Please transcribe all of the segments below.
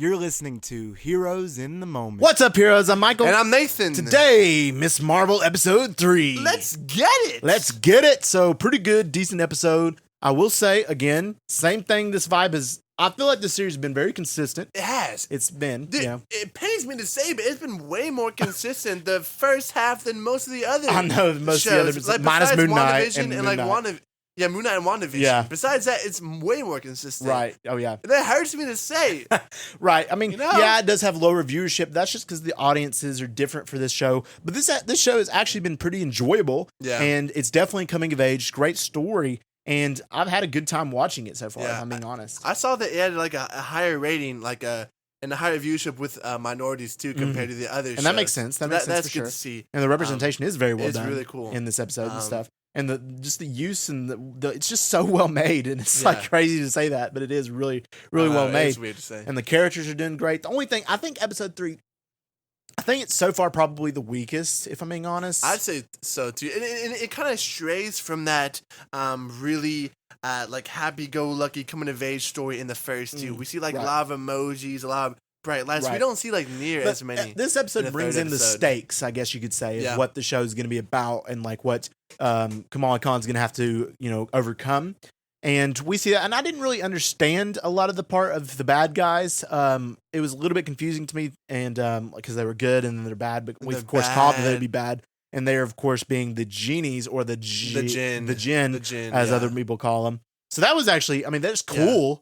You're listening to Heroes in the Moment. What's up, heroes? I'm Michael. And I'm Nathan. Today, Miss Marvel episode 3. Let's get it. Let's get it. So, pretty good, decent episode. I will say, again, same thing. This vibe is, I feel like this series has been very consistent. It has. It's been, Dude, yeah. It pains me to say, but it's been way more consistent the first half than most of the other I know, most shows. of the others, like, minus besides Moon Knight WandaVision and and Moon like Knight. Moon Knight and WandaVision. Yeah. Besides that, it's way more consistent. Right. Oh, yeah. And that hurts me to say. Right. I mean, You know? yeah, it does have lower viewership. That's just because the audiences are different for this show. But this show has actually been pretty enjoyable. Yeah. And it's definitely coming of age. Great story. And I've had a good time watching it so far, if I'm being honest. I saw that it had like a higher rating, and a higher viewership with minorities too compared to the other shows. And that makes sense. That's good for sure. to see. And the representation is very well it's done. really cool. In this episode and stuff. And the use and the it's just so well made. And it's like crazy to say that, but it is really, really well made. It's weird to say. And the characters are doing great. The only thing, I think episode 3, I think it's so far probably the weakest, if I'm being honest. I'd say so too. And it kind of strays from that really like happy-go-lucky coming-of-age story in the first two. We see like a lot of emojis, a lot of bright lights. Right. We don't see like near as many. This episode brings in the stakes, I guess you could say, of what the show is going to be about and like what Kamala Khan's going to have to, overcome. And we see that, and I didn't really understand a lot of the part of the bad guys. It was a little bit confusing to me, and because they were good and then they're bad, but we of course thought that they'd be bad. And they're of course being the genies or the Djinn, as other people call them. So that was actually, I mean, that's cool. Yeah.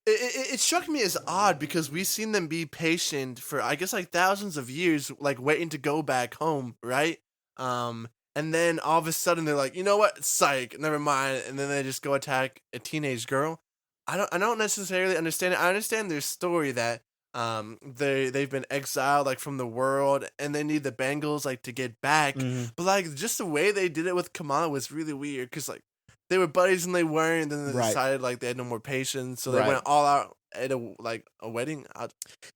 It struck me as odd because we've seen them be patient for, I guess, like thousands of years, like waiting to go back home, right? And then all of a sudden they're like, you know what, psych, never mind, and then they just go attack a teenage girl. I don't necessarily understand it. I understand their story that they've been exiled like from the world and they need the Bengals like to get back, but like just the way they did it with Kamala was really weird because like they were buddies and they weren't, and then they decided like they had no more patience, so they went all out at a wedding.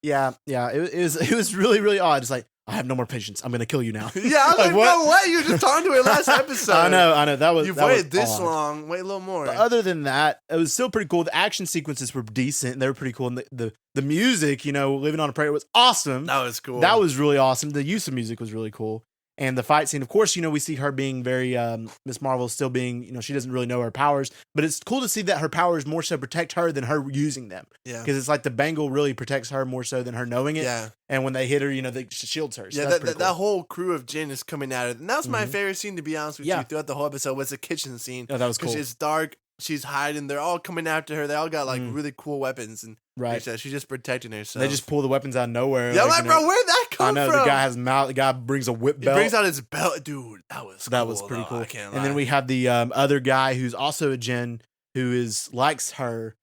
Yeah, it was really, really odd. It's like, I have no more patience. I'm gonna kill you now. Yeah, I was like, no way. You were just talking to her last episode. I know. You've waited this long. Wait a little more. But other than that, it was still pretty cool. The action sequences were decent. They were pretty cool. And the music, Living on a Prayer was awesome. That was cool. That was really awesome. The use of music was really cool. And the fight scene, of course, we see her being very, Miss Marvel still being, she doesn't really know her powers, but it's cool to see that her powers more so protect her than her using them. Yeah. Because it's like the bangle really protects her more so than her knowing it. Yeah. And when they hit her, they shields her. So that whole crew of Djinn is coming at it. And that was my favorite scene, to be honest with you, throughout the whole episode, was the kitchen scene. Oh, that was cool. Because it's dark, she's hiding, they're all coming after her, they all got like really cool weapons, and she's just protecting herself. They just pull the weapons out of nowhere. Yeah, like, bro, where'd that come from? I know, the guy has mouth. The guy brings a whip belt. He brings out his belt. Dude, that was pretty cool. I can't lie. And then we have the other guy who's also a Djinn who likes her,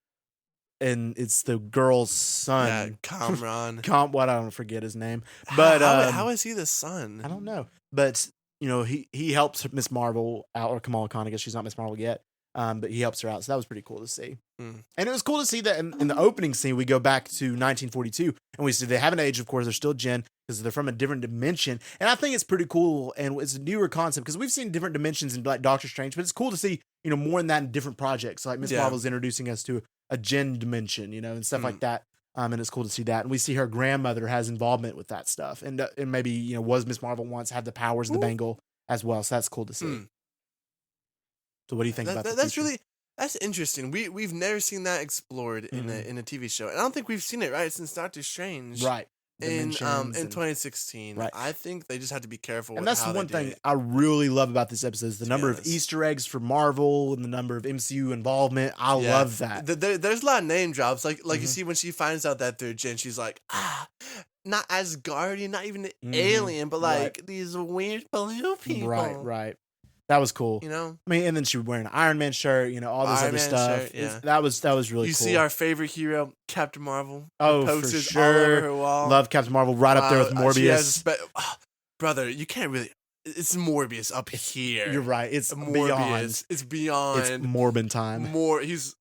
and it's the girl's son. Yeah, Kamran. What, I don't forget his name. But how is he the son? I don't know. But, he helps Miss Marvel out, or Kamala Khan. I guess she's not Miss Marvel yet. But he helps her out, so that was pretty cool to see. And it was cool to see that in the opening scene, we go back to 1942, and we see they haven't aged, of course, they're still Djinn, because they're from a different dimension, and I think it's pretty cool, and it's a newer concept, because we've seen different dimensions in like Doctor Strange, but it's cool to see, more in that in different projects, like Miss Marvel's introducing us to a Djinn dimension, and stuff like that, and it's cool to see that, and we see her grandmother has involvement with that stuff, and maybe, was Miss Marvel once, had the powers of the bangle as well, so that's cool to see. So what do you think about that? That's interesting. We've never seen that explored in a TV show. And I don't think we've seen it, right, since Doctor Strange. Right. In 2016. Right. I think they just have to be careful and with that's how the one they thing do it. I really love about this episode is the number of Easter eggs for Marvel and the number of MCU involvement. I love that. There's a lot of name drops. Like you see when she finds out that they're Djinn, she's like, not Asgardian, not even an alien, but like these weird blue people. Right. That was cool. I mean, and then she was wearing an Iron Man shirt, all this other stuff. Shirt, that was really cool. You see our favorite hero, Captain Marvel. Oh, posters for sure. all over her wall. Love Captain Marvel right up there with Morbius. Brother, you can't really. It's Morbius up here. You're right. It's Morbius. Beyond. It's beyond. It's Morbin time. He's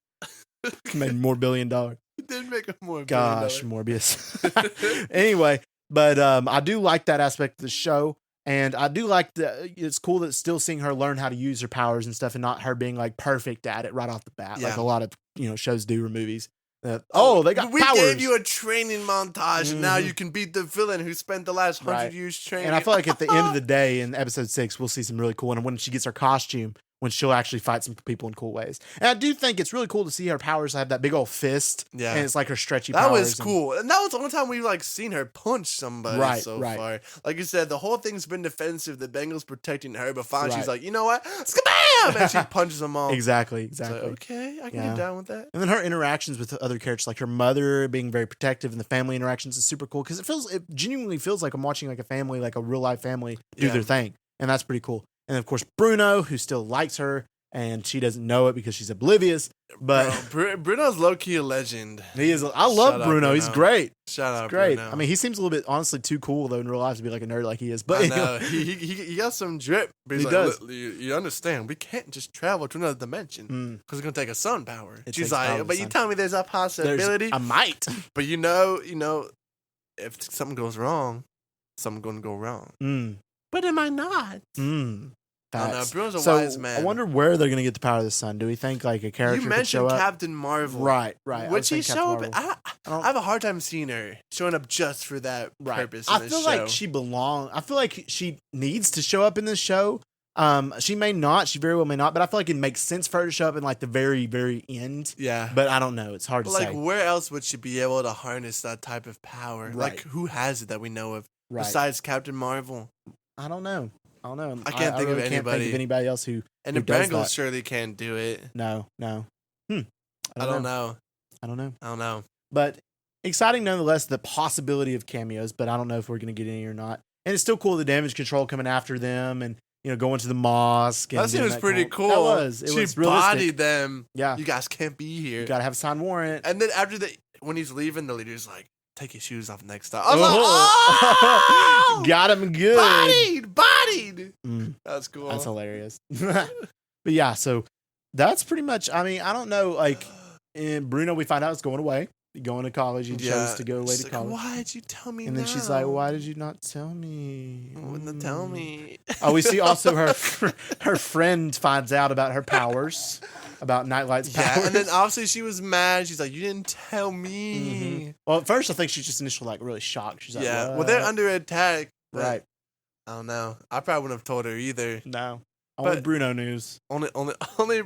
made more $1 billion. He did make a more. Gosh, Morbius. Anyway, but I do like that aspect of the show. And I do like it's cool that still seeing her learn how to use her powers and stuff, and not her being like perfect at it right off the bat, like a lot of shows do or movies. They got we powers. gave you a training montage, and now you can beat the villain who spent the last 100 years training. And I feel like at the end of the day, in episode 6, we'll see some really cool. And when she gets her costume, when she'll actually fight some people in cool ways. And I do think it's really cool to see her powers have that big old fist. Yeah. And it's like her stretchy powers. That was cool. And that was the only time we've like seen her punch somebody so far. Like you said, the whole thing's been defensive. The Bengals protecting her, but finally she's like, you know what? Skabam! And she punches them all. Exactly. So, okay, I can get down with that. And then her interactions with other characters, like her mother being very protective, and the family interactions is super cool because it genuinely feels like I'm watching like a family, like a real life family do their thing. And that's pretty cool. And of course, Bruno, who still likes her, and she doesn't know it because she's oblivious. But Bruno's low key a legend. He is. I love Bruno. He's great. Shout out, great. Bruno. I mean, he seems a little bit honestly too cool though in real life to be like a nerd like he is. But I know. he got some drip. But he does. You understand? We can't just travel to another dimension because it's gonna take a sun power. She's like, but you tell me there's a possibility. I might. But you know, if something goes wrong, something's gonna go wrong. But am I not? I know, Bruno's a wise man. I wonder where they're going to get the power of the sun. Do we think like a character You mentioned could show Captain Marvel. Right. Would she show up? I have a hard time seeing her showing up just for that purpose in this show. I feel like she belongs. I feel like she needs to show up in this show. She may not. She very well may not. But I feel like it makes sense for her to show up in like the very, very end. Yeah. But I don't know. It's hard to say. Like, where else would she be able to harness that type of power? Right. Like, who has it that we know of besides Captain Marvel? I don't know. I can't think of anybody. Can't think of anybody else who. And the Bengals surely can't do it. No. I don't know. I don't know. But exciting nonetheless, the possibility of cameos, but I don't know if we're going to get any or not. And it's still cool the damage control coming after them and, going to the mosque. And that scene was pretty cool. That was. It was realistic. Bodied them. Yeah. You guys can't be here. You got to have a signed warrant. And then after when he's leaving, the leader's like, take your shoes off next time. I was like, oh! Got him good. Bodied. That's cool. That's hilarious. But yeah, so that's pretty much, I mean, I don't know, like, in Bruno, we find out is going away. Going to college. He chose to go away to college. Why did you tell me And then she's like, why did you not tell me? Wouldn't tell me. We see also her friend finds out about her powers. About Nightlight's powers. Yeah, and then obviously she was mad. She's like, you didn't tell me. Well, at first I think she's just initially like really shocked. She's like, what? Well, they're under attack. Right. I don't know. I probably wouldn't have told her either. No. Only Bruno news. Only Bruno.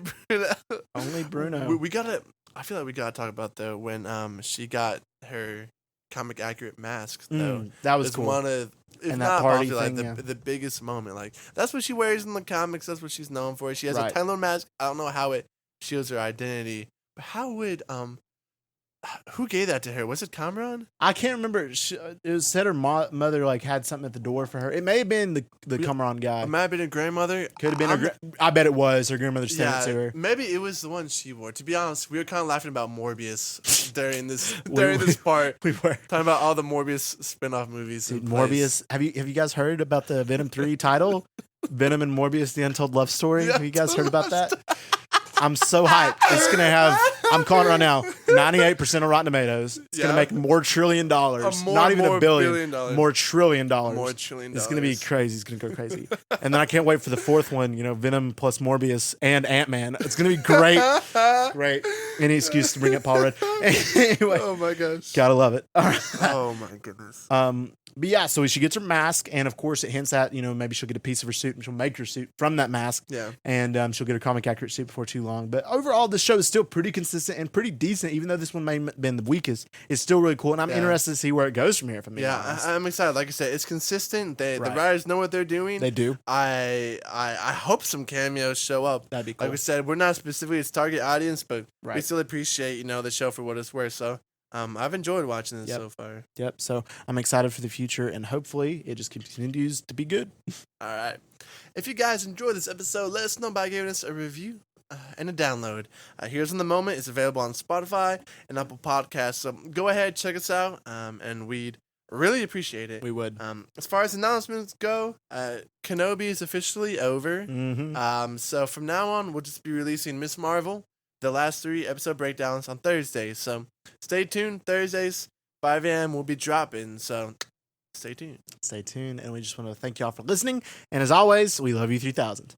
Only Bruno. We gotta. I feel like we gotta talk about though when she got her comic accurate mask though. That was cool. One of that party thing, the biggest moment. Like that's what she wears in the comics. That's what she's known for. She has a Tyler mask. I don't know how it shields her identity, but how would who gave that to her? Was it Cameron? I can't remember. It was said her mother like had something at the door for her. It may have been the Cameron guy. It might have been her grandmother. Could have been I bet it was her grandmother sent it to her. Maybe it was the one she wore. To be honest, we were kind of laughing about Morbius during this part. We were talking about all the Morbius spin-off movies. Dude, Morbius. Have you guys heard about the Venom 3 title? Venom and Morbius: The Untold Love Story. Have you guys heard about that? I'm so hyped. It's going to have, I'm calling it right now, 98% of Rotten Tomatoes. It's going to make more $1 trillion. Not even $1 billion. More $1 trillion. More $1 trillion. It's going to be crazy. It's going to go crazy. And then I can't wait for the fourth one, Venom plus Morbius and Ant-Man. It's going to be great. Great. Any excuse to bring up Paul Rudd. Anyway. Oh my gosh. Gotta love it. All right. Oh my goodness. But yeah, so she gets her mask, and of course it hints at, maybe she'll get a piece of her suit, and she'll make her suit from that mask. Yeah. And she'll get her comic accurate suit before too long. But overall, the show is still pretty consistent and pretty decent, even though this one may have been the weakest. It's still really cool, and I'm interested to see where it goes from here. From me, I'm excited. Like I said, it's consistent. The writers know what they're doing. They do. I hope some cameos show up. That'd be cool. Like we said, we're not specifically its target audience, but we still appreciate the show for what it's worth. So. I've enjoyed watching this so far. Yep. So I'm excited for the future, and hopefully it just continues to be good. All right. If you guys enjoyed this episode, let us know by giving us a review and a download. Here's in the Moment. It's available on Spotify and Apple Podcasts. So go ahead, check us out, and we'd really appreciate it. We would. As far as announcements go, Kenobi is officially over. Mm-hmm. So from now on, we'll just be releasing Miss Marvel, the last 3 episode breakdowns on Thursdays. So stay tuned. Thursdays, 5 a.m. we'll be dropping. So stay tuned. Stay tuned. And we just want to thank y'all for listening. And as always, we love you 3000.